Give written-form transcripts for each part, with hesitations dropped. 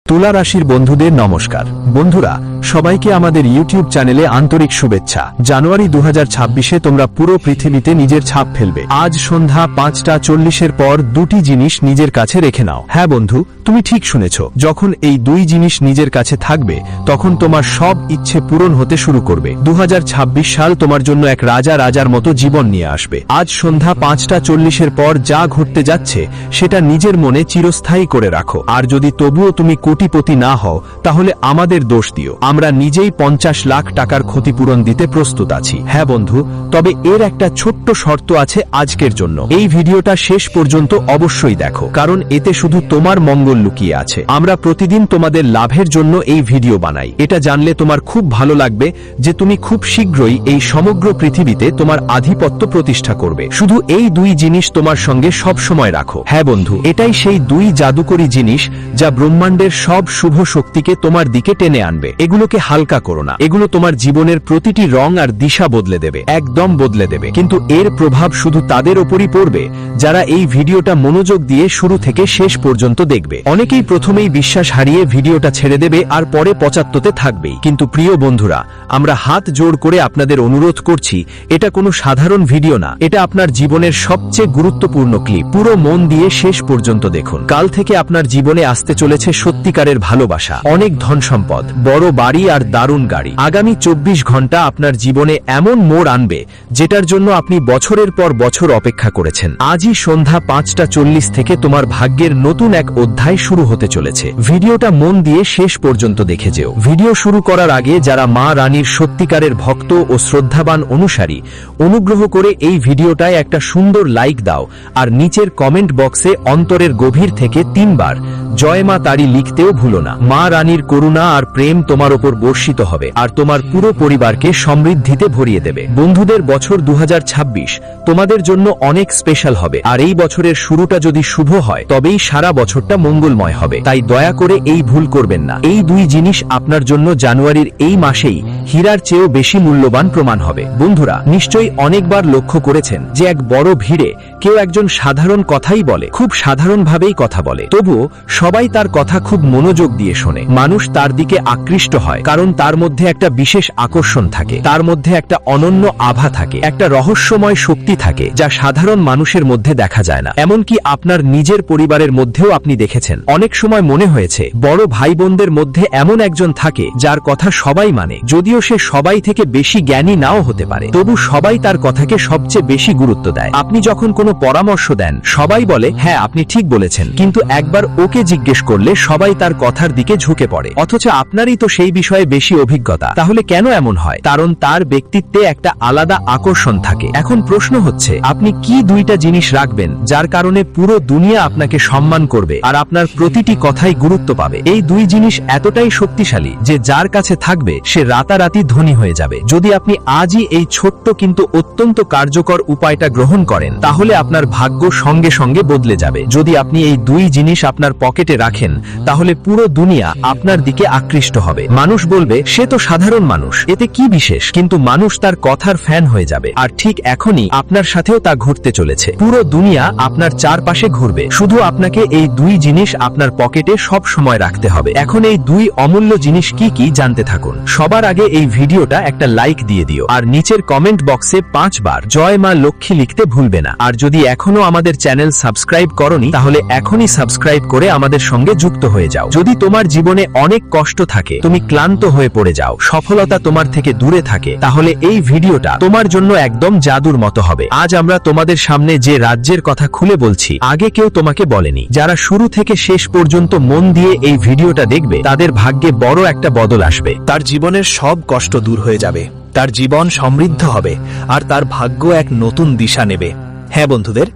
তুলা রাশির বন্ধুদের নমস্কার। বন্ধুরা, সবাইকে আমাদের ইউটিউব চ্যানেলে আন্তরিক শুভেচ্ছা। জানুয়ারি 2026-এ তোমরা পুরো পৃথিবীতে নিজের ছাপ ফেলবে। আজ সন্ধ্যা 5:40-এর পর দুটি জিনিস নিজের কাছে রেখে নাও। হ্যাঁ বন্ধু, তুমি ঠিক শুনেছ। যখন এই দুই জিনিস নিজের কাছে থাকবে তখন তোমার সব ইচ্ছে পূরণ হতে শুরু করবে। 2026 সাল তোমার জন্য এক রাজার মতো জীবন নিয়ে আসবে। আজ সন্ধ্যা 5:40-এর পর যা ঘটতে যাচ্ছে সেটা নিজের মনে চিরস্থায়ী করে রাখো। আর যদি তবুও তুমি কোটিপতি না হও তাহলে আমাদের দোষ দিও। আমরা নিজেই 50 লাখ টাকার ক্ষতিপূরণ দিতে প্রস্তুত আছি। হ্যাঁ বন্ধু, তবে এর একটা ছোট্ট শর্ত আছে আজকের জন্য। এই ভিডিওটা শেষ পর্যন্ত অবশ্যই দেখো, কারণ এতে শুধু তোমার মঙ্গল লুকিয়ে আছে। আমরা প্রতিদিন তোমাদের লাভের জন্য এই ভিডিও বানাই। এটা জানলে তোমার খুব ভালো লাগবে যে তুমি খুব শীঘ্রই এই সমগ্র পৃথিবীতে তোমার আধিপত্য প্রতিষ্ঠা করবে। শুধু এই দুই জিনিস তোমার সঙ্গে সব সময় রাখো। হ্যাঁ বন্ধু, এটাই সেই দুই জাদুকরী জিনিস যা ব্রহ্মাণ্ডের সব শুভ শক্তিকে তোমার দিকে টেনে আনবে। এগুলোকে হালকা করো না, এগুলো তোমার জীবনের প্রতিটি রং আর দিশা বদলে দেবে, একদম বদলে দেবে। কিন্তু এর প্রভাব শুধু তাদের ওপরই পড়বে যারা এই ভিডিওটা মনোযোগ দিয়ে শুরু থেকে শেষ পর্যন্ত দেখবে। অনেকেই প্রথমেই বিশ্বাস হারিয়ে ভিডিওটা ছেড়ে দেবে আর পরে পঁচাত্তরতে থাকবেই। কিন্তু প্রিয় বন্ধুরা, আমরা হাত জোড় করে আপনাদের অনুরোধ করছি, এটা কোনো সাধারণ ভিডিও না, এটা আপনার জীবনের সবচেয়ে গুরুত্বপূর্ণ ক্লিপ। পুরো মন দিয়ে শেষ পর্যন্ত দেখুন। কাল থেকে আপনার জীবনে আসতে চলেছে সত্যিকারের ভালোবাসা, অনেক ধন সম্পদ, বড় বাড়ি আর দারুণ গাড়ি। আগামী 24 ঘন্টা আপনার জীবনে এমন মোড় আনবে যেটার জন্য আপনি বছরের পর বছর অপেক্ষা করেছেন। আজই সন্ধ্যা 5:40 থেকে তোমার ভাগ্যের নতুন এক অধ্যায় শুরু হতে চলেছে। ভিডিওটা মন দিয়ে শেষ পর্যন্ত দেখে যেও। ভিডিও শুরু করার আগে যারা মা রানীর সত্যিকারের ভক্ত ও শ্রদ্ধাবান অনুসারী, অনুগ্রহ করে এই ভিডিওটায় একটা সুন্দর লাইক দাও আর নিচের কমেন্ট বক্সে অন্তরের গভীর থেকে 3 বার জয় মা তারি লিখতেও ভুলো না। মা রানীর করুণা আর প্রেম তোমার উপর বর্ষিত হবে আর তোমার পুরো পরিবারকে সমৃদ্ধিতে ভরিয়ে দেবে। বন্ধুদের, বছর 2026 তোমাদের জন্য অনেক স্পেশাল হবে। আর এই বছরের শুরুটা যদি শুভ হয় তবেই সারা বছরটা মঙ্গলময় হবে। তাই দয়া করে এই ভুল করবেন না। এই দুই জিনিস আপনার জন্য জানুয়ারির এই মাসেই হীরার চেয়েও বেশি মূল্যবান প্রমাণ হবে। বন্ধুরা, নিশ্চয়ই অনেকবার লক্ষ্য করেছেন যে এক বড় ভিড়ে কেউ একজন সাধারণ কথাই বলে, খুব সাধারণভাবেই কথা বলে, তবুও সবাই তার কথা খুব মনোযোগ দিয়ে শোনে। মানুষ তার দিকে আকৃষ্ট হয় কারণ তার মধ্যে একটা বিশেষ আকর্ষণ থাকে, তার মধ্যে একটা অনন্য আভা থাকে, একটা রহস্যময় শক্তি থাকে যা সাধারণ মানুষের মধ্যে দেখা যায় না। এমনকি আপনার নিজের পরিবারের মধ্যেও আপনি দেখেছেন অনেক সময় মনে হয়েছে বড় ভাই বোনদের মধ্যে এমন একজন থাকে যার কথা সবাই মানে, যদিও সে সবাই থেকে বেশি জ্ঞানী নাও হতে পারে, তবু সবাই তার কথাকে সবচেয়ে বেশি গুরুত্ব দেয়। আপনি যখন কোনো পরামর্শ দেন সবাই বলে হ্যাঁ আপনি ঠিক বলেছেন, কিন্তু একবার ওকে জিজ্ঞেস করলে সবাই তার কথার দিকে ঝুঁকে পড়ে, অথচ আপনারই তো সেই বিষয়ে বেশি অভিজ্ঞতা। তাহলে কেন এমন হয়? কারণ তার ব্যক্তিত্বে একটা আলাদা আকর্ষণ থাকে। এখন প্রশ্ন হচ্ছে, আপনি কি দুইটা জিনিস রাখবেন যার কারণে পুরো দুনিয়া আপনাকে সম্মান করবে আর আপনার প্রতিটি কথাই গুরুত্ব পাবে? এই দুই জিনিস এতটাই শক্তিশালী যে যার কাছে থাকবে সে রাতারাতি ধনী হয়ে যাবে। যদি আপনি আজই এই ছোট্ট কিন্তু অত্যন্ত কার্যকর উপায়টা গ্রহণ করেন তাহলে আপনার ভাগ্য সঙ্গে সঙ্গে বদলে যাবে। যদি আপনি এই দুই জিনিস আপনার পকেটে রাখেন তাহলে পুরো দুনিয়া আপনার দিকে আকৃষ্ট হবে। মানুষ বলবে সে তো সাধারণ মানুষ, এতে কি বিশেষ? কিন্তু মানুষ তার কথার ফ্যান হয়ে যাবে। আর ঠিক এখনই আপনার সাথেও তা ঘটতে চলেছে। পুরো দুনিয়া আপনার চারপাশে ঘুরবে। শুধু আপনাকে এই দুই জিনিস আপনার পকেটে সব সময় রাখতে হবে। এখন এই দুই অমূল্য জিনিস কি কি জানতে থাকুন। সবার আগে এই ভিডিওটা একটা লাইক দিয়ে দিও আর নিচের কমেন্ট বক্সে 5 বার জয় মা লক্ষ্মী লিখতে ভুলবে না। আর যদি এখনো আমাদের চ্যানেল সাবস্ক্রাইব করনি তাহলে এখনই সাবস্ক্রাইব করে আমাদের সঙ্গে যুক্ত হয়ে যাও। যদি তোমার জীবনে অনেক কষ্ট থাকে, তুমি ক্লান্ত হয়ে পড়ে যাও, সফলতা তোমার থেকে দূরে থাকে, তাহলে এই ভিডিওটা তোমার জন্য একদম জাদুর মতো হবে। আজ আমরা তোমাদের সামনে যে রাজ্যের কথা খুলে বলছি আগে কেউ তোমাকে বলেনি। যারা শুরু থেকে শেষ পর্যন্ত মন দিয়ে এই ভিডিওটা দেখবে তাদের ভাগ্যে বড় একটা বদল আসবে। তার জীবনের সব কষ্ট দূর হয়ে যাবে, তার জীবন সমৃদ্ধ হবে আর তার ভাগ্য এক নতুন দিশা নেবে। হ্যাঁ বন্ধুদের,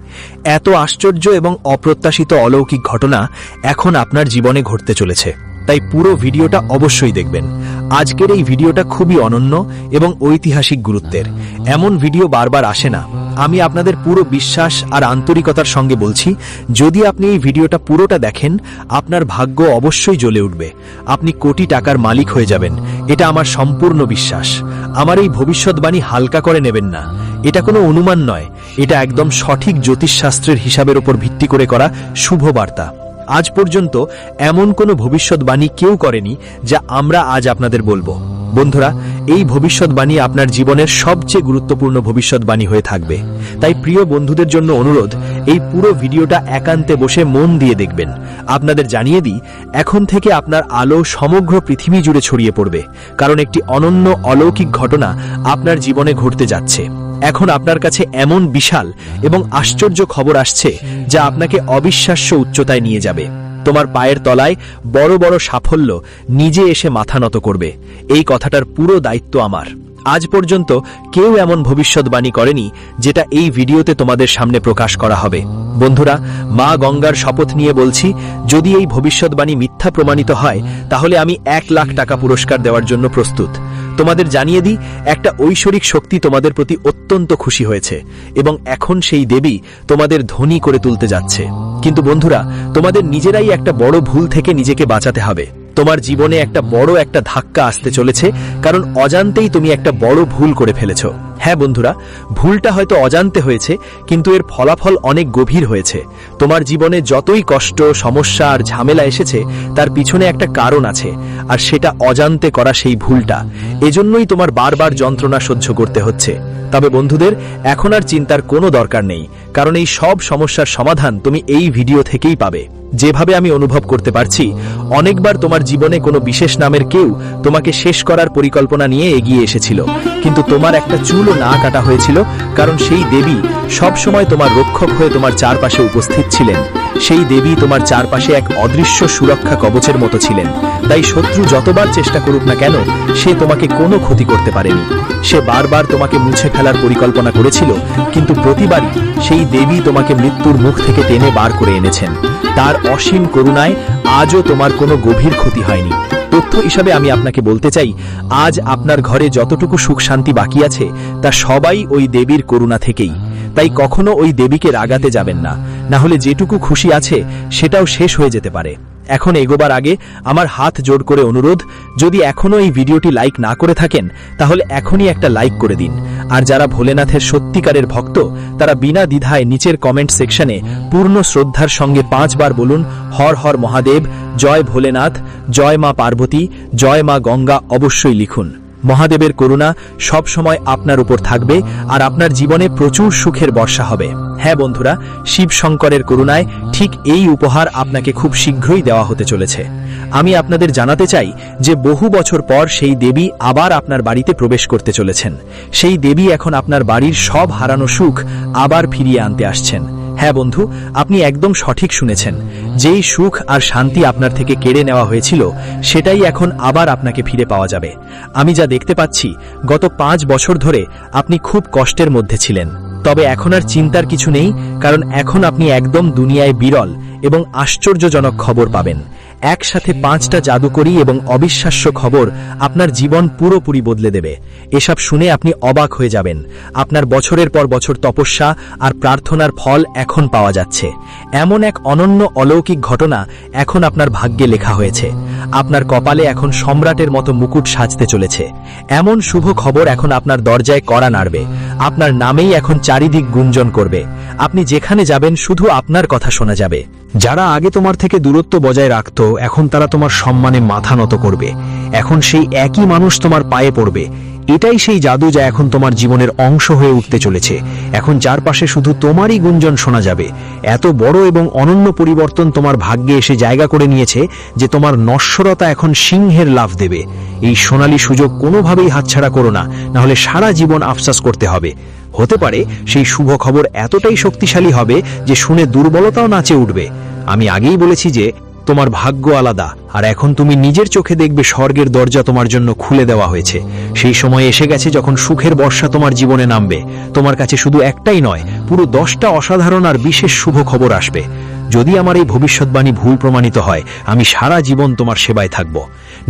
এত আশ্চর্য এবং অপ্রত্যাশিত অলৌকিক ঘটনা এখন আপনার জীবনে ঘটতে চলেছে, তাই পুরো ভিডিওটা অবশ্যই দেখবেন। আজকের এই ভিডিওটা খুবই অনন্য এবং ঐতিহাসিক গুরুত্বের। এমন ভিডিও বারবার আসে না। আমি আপনাদের পুরো বিশ্বাস আর আন্তরিকতার সঙ্গে বলছি, যদি আপনি এই ভিডিওটা পুরোটা দেখেন আপনার ভাগ্য অবশ্যই জ্বলে উঠবে। আপনি কোটি টাকার মালিক হয়ে যাবেন, এটা আমার সম্পূর্ণ বিশ্বাস। আমার এই ভবিষ্যৎবাণী হালকা করে নেবেন না। এটা কোনো অনুমান নয়, এটা একদম সঠিক জ্যোতিষশাস্ত্রের হিসাবের উপর ভিত্তি করে করা শুভ বার্তা। আজ পর্যন্ত এমন কোনো ভবিষ্যৎবাণী কেউ করেনি যা আমরা আজ আপনাদের বলবো। বন্ধুরা, এই ভবিষ্যৎবাণী আপনার জীবনের সবচেয়ে গুরুত্বপূর্ণ ভবিষ্যৎবাণী হয়ে থাকবে। তাই প্রিয় বন্ধুদের জন্য অনুরোধ, এই পুরো ভিডিওটা একান্তে বসে মন দিয়ে দেখবেন। আপনাদের জানিয়ে দিই, এখন থেকে আপনার আলো সমগ্র পৃথিবী জুড়ে ছড়িয়ে পড়বে, কারণ একটি অনন্য অলৌকিক ঘটনা আপনার জীবনে ঘটতে যাচ্ছে। এখন আপনার কাছে এমন বিশাল এবং আশ্চর্য খবর আসছে যা আপনাকে অবিশ্বাস্য উচ্চতায় নিয়ে যাবে। তোমার পায়ের তলায় বড় বড় সাফল্য নিজে এসে মাথা নত করবে। এই কথাটার পুরো দায়িত্ব আমার। আজ পর্যন্ত কেউ এমন ভবিষ্যৎবাণী করেনি যেটা এই ভিডিওতে তোমাদের সামনে প্রকাশ করা হবে। বন্ধুরা, মা গঙ্গার শপথ নিয়ে বলছি, যদি এই ভবিষ্যৎবাণী মিথ্যা প্রমাণিত হয় তাহলে আমি 1 লাখ টাকা পুরস্কার দেওয়ার জন্য প্রস্তুত। তোমাদের জানিয়ে দিই, একটা ঐশ্বরিক শক্তি তোমাদের প্রতি অত্যন্ত খুশি হয়েছে এবং এখন সেই দেবী তোমাদের ধনী করে তুলতে যাচ্ছে। কিন্তু বন্ধুরা, তোমাদের নিজেরাই একটা বড় ভুল থেকে নিজেকে বাঁচাতে হবে। তোমার জীবনে একটা বড় ধাক্কা আসতে চলেছে, কারণ অজান্তেই তুমি একটা বড় ভুল করে ফেলেছ। হ্যাঁ বন্ধুরা, ভুলটা হয়তো অজান্তে হয়েছে, কিন্তু এর ফলাফল অনেক গভীর হয়েছে। তোমার জীবনে যতই কষ্ট, সমস্যা আর ঝামেলা এসেছে, তার পিছনে একটা কারণ আছে, আর সেটা অজান্তে করা সেই ভুলটা। এজন্যই তোমার বারবার যন্ত্রণা সহ্য করতে হচ্ছে। তবে বন্ধুদের, এখন আর চিন্তার কোনো দরকার নেই, কারণ এই সব সমস্যার সমাধান তুমি এই ভিডিও থেকেই পাবে। যেভাবে আমি অনুভব করতে পারছি, অনেকবার তোমার জীবনে কোনো বিশেষ নামের কেউ তোমাকে শেষ করার পরিকল্পনা নিয়ে এগিয়ে এসেছিল, কিন্তু তোমার একটা চুলও না কাটা হয়েছিল, কারণ সেই দেবী সব সময় তোমার রক্ষক হয়ে তোমার চারপাশে উপস্থিত ছিলেন। সেই দেবী তোমার চারপাশে এক অদৃশ্য সুরক্ষা কবচের মতো ছিলেন। তাই শত্রু যতবার চেষ্টা করুক না কেন, সে তোমাকে কোনো ক্ষতি করতে পারেনি। সে বারবার তোমাকে মুছে ফেলার পরিকল্পনা করেছিল, কিন্তু প্রতিবারই সেই দেবী তোমাকে মৃত্যুর মুখ থেকে টেনে বার করে এনেছেন। তার অসীম করুণায় আজও তোমার কোনো গভীর ক্ষতি হয়নি। তথ্য হিসাবে আমি আপনাকে বলতে চাই, আজ আপনার ঘরে যতটুকু সুখ শান্তি বাকি আছে, তা সবাই ওই দেবীর করুণা থেকেই। তাই কখনো ওই দেবীকে রাগাতে যাবেন না, না হলে যেটুকু খুশি আছে সেটাও শেষ হয়ে যেতে পারে। এখন এগোবার আগে আমার হাত জোড় করে অনুরোধ, যদি এখনো এই ভিডিওটি লাইক না করে থাকেন তাহলে এখনই একটা লাইক করে দিন। আর যারা ভোলেনাথের সত্যিকারের ভক্ত, তারা বিনা দ্বিধায় নিচের কমেন্ট সেকশনে পূর্ণ শ্রদ্ধার সঙ্গে 5 বার বলুন, হর হর মহাদেব, জয় ভোলেনাথ, জয় মা পার্বতী, জয় মা গঙ্গা অবশ্যই লিখুন। মহাদেবের করুণা সব সময় আপনার উপর থাকবে, আর আপনার জীবনে প্রচুর সুখের বর্ষা হবে। হ্যাঁ বন্ধুরা, শিব শঙ্করের করুণায় ঠিক এই উপহার আপনাকে খুব শীঘ্রই দেওয়া হতে চলেছে। আমি আপনাদের জানাতে চাই যে বহু বছর পর সেই দেবী আবার আপনার বাড়িতে প্রবেশ করতে চলেছেন। সেই দেবী এখন আপনার বাড়ির সব হারানো সুখ আবার ফিরিয়ে আনতে আসছেন। হ্যাঁ বন্ধু, আপনি একদম সঠিক শুনেছেন। যেই সুখ আর শান্তি আপনার থেকে কেড়ে নেওয়া হয়েছিল, সেটাই এখন আবার আপনাকে ফিরে পাওয়া যাবে। আমি যা দেখতে পাচ্ছি, গত 5 বছর ধরে আপনি খুব কষ্টের মধ্যে ছিলেন। তবে এখন আর চিন্তার কিছু নেই, কারণ এখন আপনি একদম দুনিয়ায় বিরল এবং আশ্চর্যজনক খবর পাবেন। একসাথে 5টা জাদুকরী এবং অবিশ্বাস্য খবর আপনার জীবন পুরোপুরি বদলে দেবে। এসব শুনে আপনি অবাক হয়ে যাবেন। আপনার বছরের পর বছর তপস্যা আর প্রার্থনার ফল এখন পাওয়া যাচ্ছে। এমন এক অনন্য অলৌকিক ঘটনা এখন আপনার ভাগ্যে লেখা হয়েছে। আপনার কপালে এখন সম্রাটের মতো মুকুট সাজতে চলেছে। এমন শুভ খবর এখন আপনার দরজায় কড়া নাড়বে। আপনার নামেই এখন চারিদিক গুঞ্জন করবে। আপনি যেখানে যাবেন শুধু আপনার কথা শোনা যাবে। যারা আগে তোমার থেকে দূরত্ব বজায় রাখত, এখন তারা তোমার সম্মানে মাথা নত করবে। এখন সেই একই মানুষ তোমার পায়ে পড়বে। এটাই সেই জাদু যা এখন তোমার জীবনের অংশ হয়ে উঠতে চলেছে। এখন চারপাশে শুধু তোমারই গুঞ্জন শোনা যাবে। এত বড় এবং অনন্য পরিবর্তন তোমার ভাগ্যে এসে জায়গা করে নিয়েছে যে তোমার নশ্বরতা এখন সিংহের লাভ দেবে। এই সোনালী সুযোগ কোনোভাবেই হাতছাড়া করো না, নাহলে সারা জীবন আফসোস করতে হবে। হতে পারে সেই শুভ খবর এতটাই শক্তিশালী হবে যে শুনে দুর্বলতাও নাচে উঠবে। আমি আগেই বলেছি যে তোমার ভাগ্য আলাদা, আর এখন তুমি নিজের চোখে দেখবে স্বর্গের দরজা তোমার জন্য খুলে দেওয়া হয়েছে। সেই সময় এসে গেছে যখন সুখের বর্ষা তোমার জীবনে নামবে। তোমার কাছে শুধু একটাই নয়, পুরো 10টা অসাধারণ আর বিশেষ শুভ খবর আসবে। যদি আমার এই ভবিষ্যৎবাণী ভুল প্রমাণিত হয়, আমি সারা জীবন তোমার সেবায় থাকব।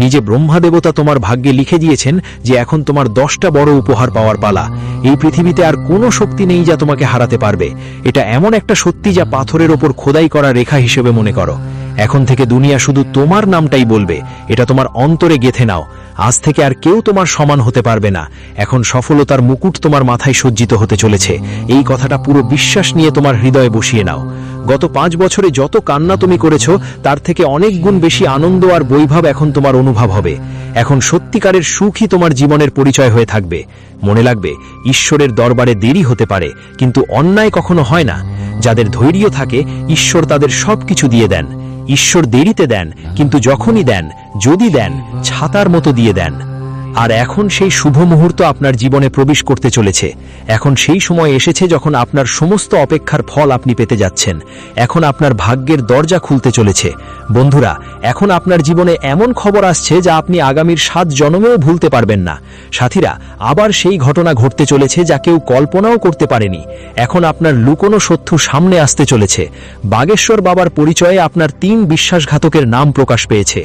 নিজে ব্রহ্মা দেবতা তোমার ভাগ্যে লিখে দিয়েছেন যে এখন তোমার 10টা বড় উপহার পাওয়ার পালা। এই পৃথিবীতে আর কোনো শক্তি নেই যা তোমাকে হারাতে পারবে। এটা এমন একটা সত্যি যা পাথরের ওপর খোদাই করা রেখা হিসেবে মনে করো। এখন থেকে দুনিয়া শুধু তোমার নামটাই বলবে। এটা তোমার অন্তরে গেঁথে নাও। আজ থেকে আর কেউ তোমার সমান হতে পারবে না। এখন সফলতার মুকুট তোমার মাথায় সজ্জিত হতে চলেছে। এই কথাটা পুরো বিশ্বাস নিয়ে তোমার হৃদয়ে বসিয়ে নাও। গত 5 বছরে যত কান্না তুমি করেছো তার থেকে অনেক গুণ বেশি আনন্দ আর বৈভব এখন তোমার অনুভব হবে। এখন সত্যিকারের সুখই তোমার জীবনের পরিচয় হয়ে থাকবে। মনে রাখবে, ঈশ্বরের দরবারে দেরি হতে পারে, কিন্তু অন্যায় কখনো হয় না। যাদের ধৈর্য থাকে, ঈশ্বর তাদের সবকিছু দিয়ে দেন। ঈশ্বর দেরিতে দেন, কিন্তু যখনই দেন, যদি দেন, ছাতার মতো দিয়ে দেন। আর এখন সেই শুভ মুহূর্ত আপনার জীবনে প্রবেশ করতে চলেছে। এখন সেই সময় এসেছে যখন আপনার সমস্ত অপেক্ষার ফল আপনি পেতে যাচ্ছেন। এখন আপনার ভাগ্যের দরজা খুলতে চলেছে। বন্ধুরা, এখন আপনার জীবনে এমন খবর আসছে যা আপনি আগামীর 7 জন্মেও ভুলতে পারবেন না। সাথীরা, আবার সেই ঘটনা ঘটতে চলেছে যা কেউ কল্পনাও করতে পারেনি। এখন আপনার লুকোনো শত্রু সামনে আসতে চলেছে। বাগেশ্বর বাবার পরিচয়ে আপনার 3 বিশ্বাসঘাতকের নাম প্রকাশ পেয়েছে।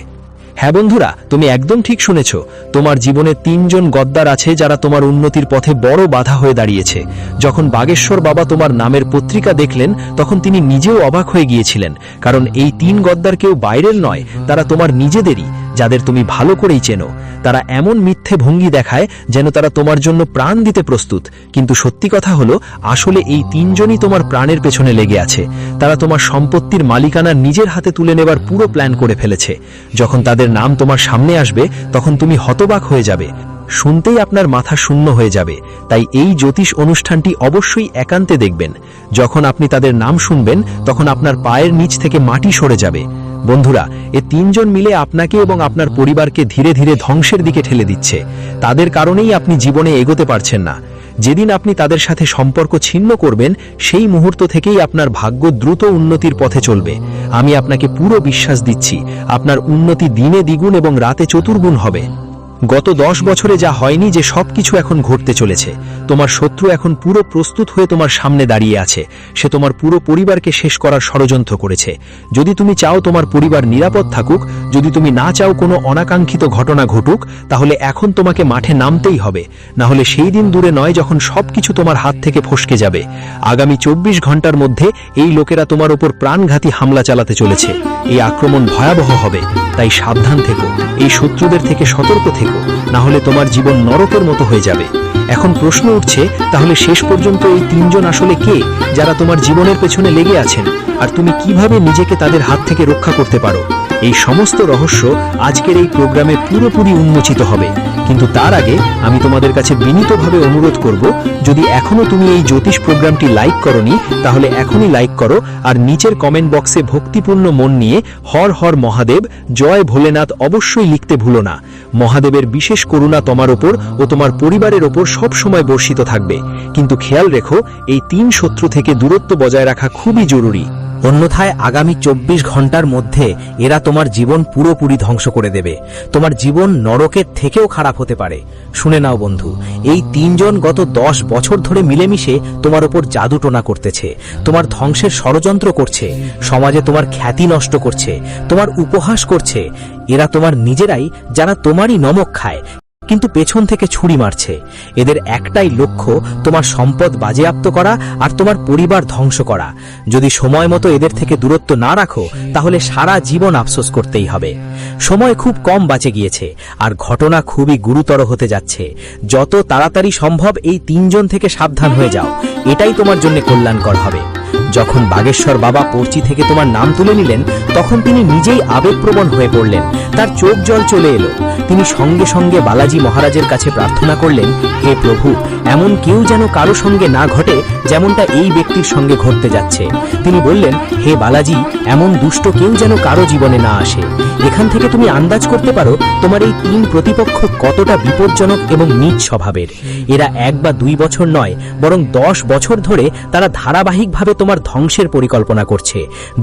হ্যাঁ বন্ধুরা, তুমি একদম ঠিক শুনেছ। তোমার জীবনে 3 জন গদ্দার আছে যারা তোমার উন্নতির পথে বড় বাধা হয়ে দাঁড়িয়েছে। যখন বাগেশ্বর বাবা তোমার নামের পত্রিকা দেখলেন, তখন তিনি নিজেও অবাক হয়ে গিয়েছিলেন। কারণ এই 3 গদ্দার কেউ বাইরের নয়, তারা তোমার নিজেদেরই, যাদের তুমি ভালো করেই চেনো। তারা এমন মিথ্যে ভঙ্গি দেখায় যেন তারা তোমার জন্য প্রাণ দিতে প্রস্তুত, কিন্তু সত্যি কথা হলো আসলে এই 3 জনই তোমার প্রাণের পেছনে লেগে আছে। তারা তোমার সম্পত্তির মালিকানা নিজের হাতে তুলে নেবার পুরো প্ল্যান করে ফেলেছে। যখন তাদের নাম তোমার সামনে আসবে, তখন তুমি হতবাক হয়ে যাবে। শুনতেই আপনার মাথা শূন্য হয়ে যাবে। তাই এই জ্যোতিষ অনুষ্ঠানটি অবশ্যই একান্তে দেখবেন। যখন আপনি তাদের নাম শুনবেন, তখন আপনার পায়ের নিচ থেকে মাটি সরে যাবে। বন্ধুরা, এ 3 জন মিলে আপনাকে এবং আপনার পরিবারকে ধীরে ধীরে ধ্বংসের দিকে ঠেলে দিচ্ছে। তাদের কারণেই আপনি জীবনে এগোতে পারছেন না। যেদিন আপনি তাদের সাথে সম্পর্ক ছিন্ন করবেন, সেই মুহূর্ত থেকেই আপনার ভাগ্য দ্রুত উন্নতির পথে চলবে। আমি আপনাকে পুরো বিশ্বাস দিচ্ছি, আপনার উন্নতি দিনে দ্বিগুণ এবং রাতে চতুর্গুণ হবে। গত 10 বছরে যা হয়নি, যে সবকিছু এখন ঘটতে চলেছে। তোমার শত্রু এখন পুরো প্রস্তুত হয়ে তোমার সামনে দাঁড়িয়ে আছে। সে তোমার পুরো পরিবারকে শেষ করার ষড়যন্ত্র করেছে। যদি তুমি চাও তোমার পরিবার নিরাপদ থাকুক, যদি তুমি না চাও কোনো অনাকাঙ্ক্ষিত ঘটনা ঘটুক, তাহলে এখন তোমাকে মাঠে নামতেই হবে। না হলে সেই দিন দূরে নয় যখন সবকিছু তোমার হাত থেকে ফসকে যাবে। আগামী 24 ঘন্টার মধ্যে এই লোকেরা তোমার উপর প্রাণঘাতী হামলা চালাতে চলেছে। এই আক্রমণ ভয়াবহ হবে, তাই সাবধান থেকো। এই শত্রুদের থেকে সতর্ক থেকো, না হলে তোমার জীবন নরকের মতো হয়ে যাবে। এখন প্রশ্ন উঠছে, তাহলে শেষ পর্যন্ত এই 3 জন আসলে কে, যারা তোমার জীবনের পেছনে লেগে আছেন, আর তুমি কিভাবে নিজেকে তাদের হাত থেকে রক্ষা করতে পারো? এই সমস্ত রহস্য আজকের এই প্রোগ্রামে পুরোপুরি উন্মোচিত হবে। কিন্তু তার আগে আমি তোমাদের কাছে বিনীতভাবে অনুরোধ করব, যদি এখনো তুমি এই জ্যোতিষ প্রোগ্রামটি লাইক করোনি, তাহলে এখনই লাইক করো। আর নিচের কমেন্ট বক্সে ভক্তিপূর্ণ মন নিয়ে হর হর মহাদেব, জয় ভোলেনাথ অবশ্যই লিখতে ভুলো না। মহাদেবের বিশেষ করুণা তোমার ওপর ও তোমার পরিবারের ওপর সব সময় বর্ষিত থাকবে। কিন্তু খেয়াল রেখো, এই 3 শত্রু থেকে দূরত্ব বজায় রাখা খুবই জরুরি। অন্যথায় আগামী 24 ঘন্টার মধ্যে এরা তোমার জীবন পুরোপুরি ধ্বংস করে দেবে। তোমার জীবন নরকের থেকেও খারাপ হতে পারে। শুনে নাও বন্ধু, এই 3 জন গত 10 বছর ধরে মিলেমিশে তোমার উপর জাদুটোনা করতেছে, তোমার ধ্বংসের ষড়যন্ত্র করছে, সমাজে তোমার খ্যাতি নষ্ট করছে, তোমার উপহাস করছে। এরা তোমার নিজেরাই, যারা তোমারই নমক খায়, কিন্তু পেছন থেকে ছুরি মারছে। এদের একটাই লক্ষ্য, তোমার সম্পদ বাজেয়াপ্ত করা আর তোমার পরিবার ধ্বংস করা। যদি সময় মতো এদের থেকে দূরত্ব না রাখো, তাহলে সারা জীবন আফসোস করতেই হবে। সময় খুব কম বাঁচে গিয়েছে, আর ঘটনা খুবই গুরুতর হতে যাচ্ছে। যত তাড়াতাড়ি সম্ভব এই 3 জন থেকে সাবধান হয়ে যাও, এটাই তোমার জন্য কল্যাণকর হবে। যখন বাগেশ্বর বাবা পর্চি থেকে তোমার নাম তুলে নিলেন, তখন তিনি নিজেই আবেগপ্রবণ হয়ে পড়লেন। তার চোখ জল চলে এলো। তিনি সঙ্গে সঙ্গে বালাজি মহারাজের কাছে প্রার্থনা করলেন, হে প্রভু, এমন কেউ যেন কারো সঙ্গে না ঘটে যেমনটা এই ব্যক্তির সঙ্গে ঘটতে যাচ্ছে। তিনি বললেন, হে বালাজি, এমন দুষ্ট কেউ যেন কারো জীবনে না আসে। এখান থেকে তুমি আন্দাজ করতে পারো তোমার এই 3 প্রতিপক্ষ কতটা বিপজ্জনক এবং নীচ স্বভাবের। এরা 1 বা 2 বছর নয়, বরং 10 বছর ধরে তারা ধারাবাহিকভাবে তোমার ধ্বংসের পরিকল্পনা করছে।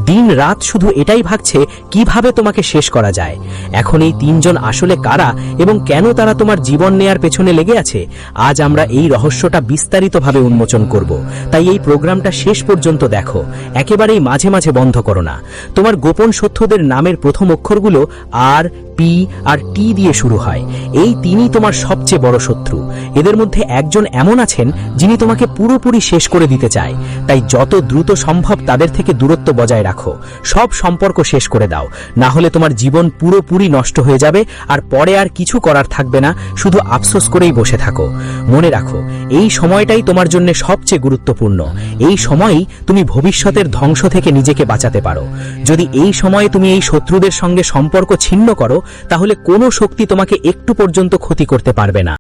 দিন রাত শুধু এটাই ভাবছে কিভাবে তোমাকে শেষ করা যায়। এখন এই 3 জন আসলে কারা এবং কেন তারা তোমার জীবন নেয়ার পেছনে লেগে আছে, আজ আমরা এই রহস্যটা বিস্তারিতভাবে উন্মোচন করব। তাই এই প্রোগ্রামটা শেষ পর্যন্ত দেখো, একেবারেই মাঝে মাঝে বন্ধ করো না। তোমার গোপন শত্রুদের নামের প্রথম অক্ষরগুলো আর, P, পি আর টি দিয়ে শুরু হয়। এই তিনই তোমার সবচেয়ে বড় শত্রু। এদের মধ্যে একজন এমন আছেন যিনি তোমাকে পুরোপুরি শেষ করে দিতে চায়। তাই যত দ্রুত সম্ভব তাদের থেকে দূরত্ব বজায় রাখো, সব সম্পর্ক শেষ করে দাও, না হলে তোমার জীবন পুরোপুরি নষ্ট হয়ে যাবে আর পরে আর কিছু করার থাকবে না, শুধু আফসোস করেই বসে থাকো। মনে রাখো, এই সময়টাই তোমার জন্য সবচেয়ে গুরুত্বপূর্ণ। এই সময়ই তুমি ভবিষ্যতের ধ্বংস থেকে নিজেকে বাঁচাতে পারো। যদি এই সময়ে তুমি এই শত্রুদের সঙ্গে সম্পর্ক ছিন্ন করো, তাহলে কোনো শক্তি তোমাকে একটু পর্যন্ত ক্ষতি করতে পারবে না।